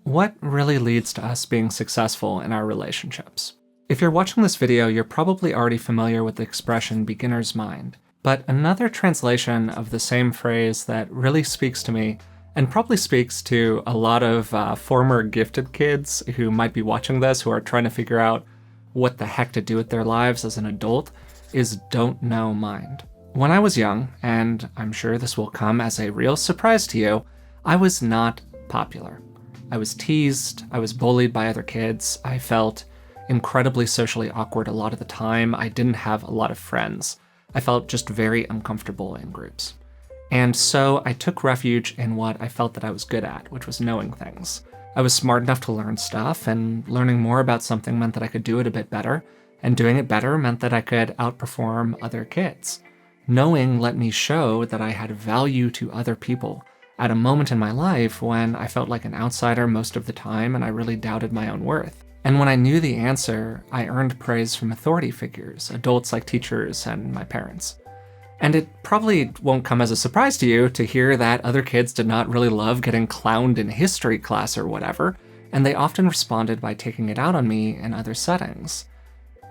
What really leads to us being successful in our relationships? If you're watching this video, you're probably already familiar with the expression beginner's mind. But another translation of the same phrase that really speaks to me, and probably speaks to a lot of former gifted kids who might be watching this, who are trying to figure out what the heck to do with their lives as an adult, is don't know mind. When I was young, and I'm sure this will come as a real surprise to you, I was not popular. I was teased, I was bullied by other kids, I felt incredibly socially awkward a lot of the time, I didn't have a lot of friends. I felt just very uncomfortable in groups. And so I took refuge in what I felt that I was good at, which was knowing things. I was smart enough to learn stuff, and learning more about something meant that I could do it a bit better, and doing it better meant that I could outperform other kids. Knowing let me show that I had value to other people at a moment in my life when I felt like an outsider most of the time and I really doubted my own worth. And when I knew the answer, I earned praise from authority figures, adults like teachers and my parents. And it probably won't come as a surprise to you to hear that other kids did not really love getting clowned in history class or whatever, and they often responded by taking it out on me in other settings.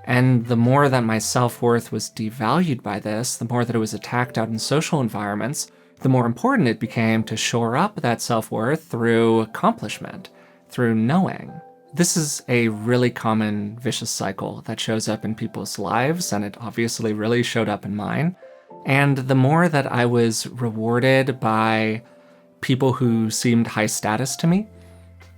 And the more that my self-worth was devalued by this, the more that it was attacked out in social environments, the more important it became to shore up that self-worth through accomplishment, through knowing. This is a really common vicious cycle that shows up in people's lives, and it obviously really showed up in mine. And the more that I was rewarded by people who seemed high status to me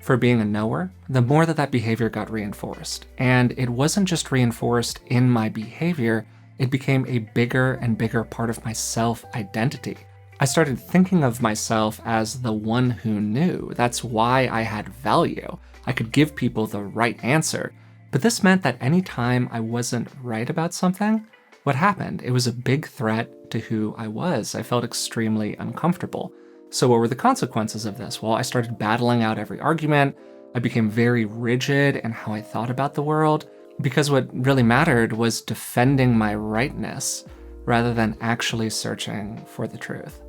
for being a knower, the more that that behavior got reinforced. And it wasn't just reinforced in my behavior, it became a bigger and bigger part of my self-identity. I started thinking of myself as the one who knew. That's why I had value. I could give people the right answer. But this meant that anytime I wasn't right about something, what happened? It was a big threat to who I was. I felt extremely uncomfortable. So what were the consequences of this? Well, I started battling out every argument. I became very rigid in how I thought about the world, because what really mattered was defending my rightness rather than actually searching for the truth.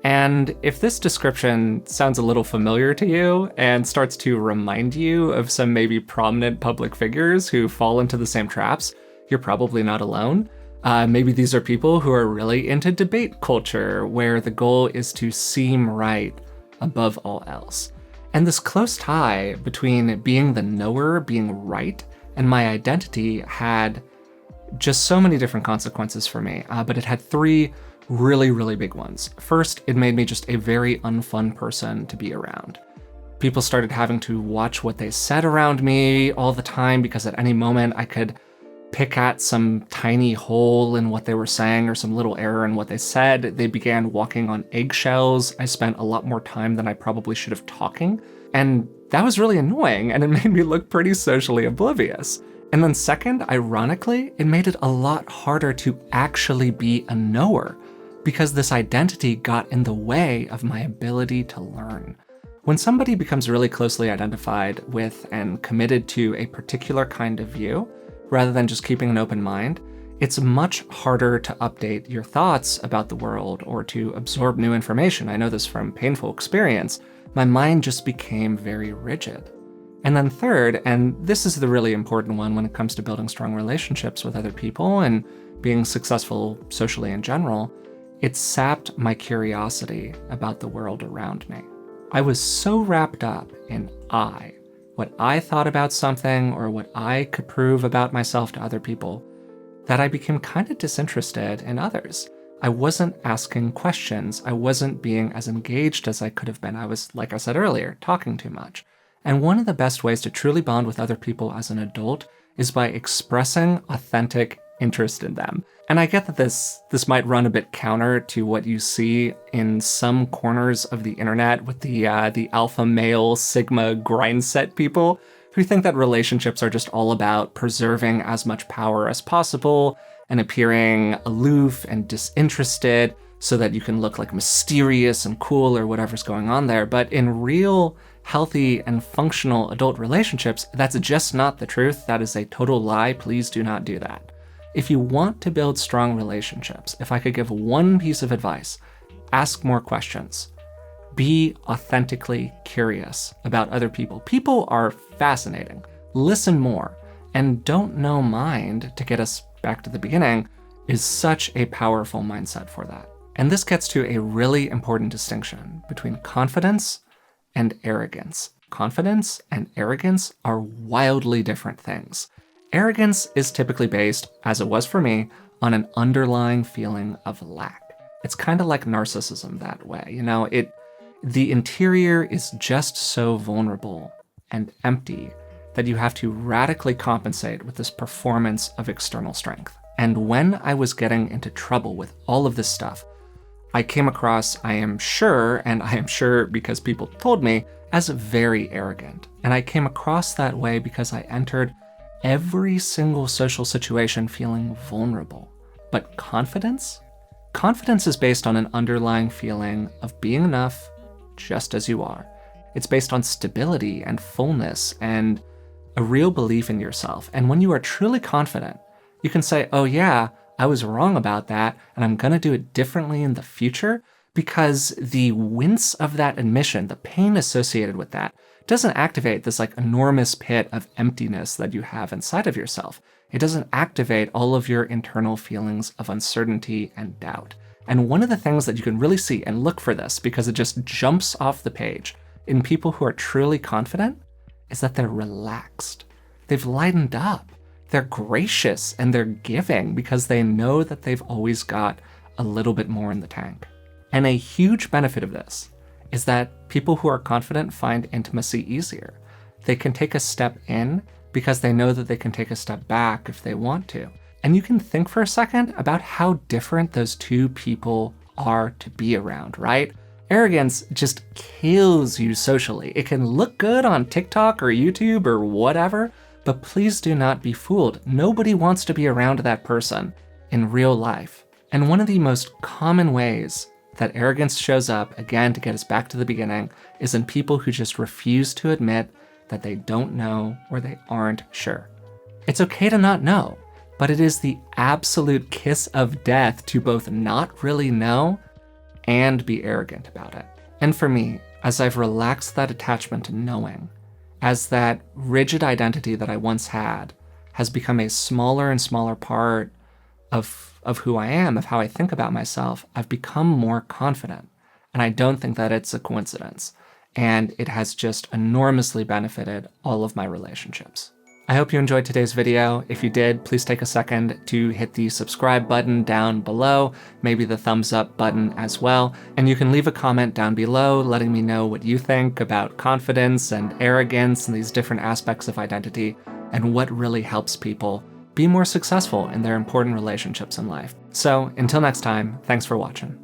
And if this description sounds a little familiar to you and starts to remind you of some maybe prominent public figures who fall into the same traps, you're probably not alone. Maybe these are people who are really into debate culture, where the goal is to seem right above all else. And this close tie between being the knower, being right, and my identity had just so many different consequences for me, but it had three really, really big ones. First, it made me just a very unfun person to be around. People started having to watch what they said around me all the time, because at any moment I could pick at some tiny hole in what they were saying or some little error in what they said. They began walking on eggshells. I spent a lot more time than I probably should have talking. And that was really annoying, and it made me look pretty socially oblivious. And then second, ironically, it made it a lot harder to actually be a knower, because this identity got in the way of my ability to learn. When somebody becomes really closely identified with and committed to a particular kind of view, rather than just keeping an open mind, it's much harder to update your thoughts about the world or to absorb new information. I know this from painful experience. My mind just became very rigid. And then third, and this is the really important one when it comes to building strong relationships with other people and being successful socially in general, it sapped my curiosity about the world around me. I was so wrapped up in what I thought about something or what I could prove about myself to other people, that I became kind of disinterested in others. I wasn't asking questions. I wasn't being as engaged as I could have been. I was, like I said earlier, talking too much. And one of the best ways to truly bond with other people as an adult is by expressing authentic interest in them. And I get that this might run a bit counter to what you see in some corners of the internet with the alpha male sigma grind set people who think that relationships are just all about preserving as much power as possible and appearing aloof and disinterested so that you can look like mysterious and cool or whatever's going on there. But in real, healthy, and functional adult relationships, that's just not the truth. That is a total lie. Please do not do that. If you want to build strong relationships, if I could give one piece of advice, ask more questions. Be authentically curious about other people. People are fascinating. Listen more. And don't know mind, to get us back to the beginning, is such a powerful mindset for that. And this gets to a really important distinction between confidence and arrogance. Confidence and arrogance are wildly different things. Arrogance is typically based, as it was for me, on an underlying feeling of lack. It's kind of like narcissism that way. The interior is just so vulnerable and empty that you have to radically compensate with this performance of external strength. And when I was getting into trouble with all of this stuff, I came across, I am sure because people told me, as very arrogant. And I came across that way because I entered every single social situation feeling vulnerable. But confidence? Confidence is based on an underlying feeling of being enough just as you are. It's based on stability and fullness and a real belief in yourself. And when you are truly confident, you can say, oh yeah, I was wrong about that, and I'm gonna do it differently in the future, because the wince of that admission, the pain associated with that, doesn't activate this enormous pit of emptiness that you have inside of yourself. It doesn't activate all of your internal feelings of uncertainty and doubt. And one of the things that you can really see, and look for this because it just jumps off the page in people who are truly confident, is that they're relaxed. They've lightened up. They're gracious and they're giving because they know that they've always got a little bit more in the tank. And a huge benefit of this is that people who are confident find intimacy easier. They can take a step in because they know that they can take a step back if they want to. And you can think for a second about how different those two people are to be around, right? Arrogance just kills you socially. It can look good on TikTok or YouTube or whatever, but please do not be fooled. Nobody wants to be around that person in real life. And one of the most common ways that arrogance shows up, again, to get us back to the beginning, is in people who just refuse to admit that they don't know or they aren't sure. It's okay to not know, but it is the absolute kiss of death to both not really know and be arrogant about it. And for me, as I've relaxed that attachment to knowing, as that rigid identity that I once had has become a smaller and smaller part of who I am, of how I think about myself, I've become more confident. And I don't think that it's a coincidence. And it has just enormously benefited all of my relationships. I hope you enjoyed today's video. If you did, please take a second to hit the subscribe button down below, maybe the thumbs up button as well. And you can leave a comment down below letting me know what you think about confidence and arrogance and these different aspects of identity and what really helps people be more successful in their important relationships in life. So until next time, thanks for watching.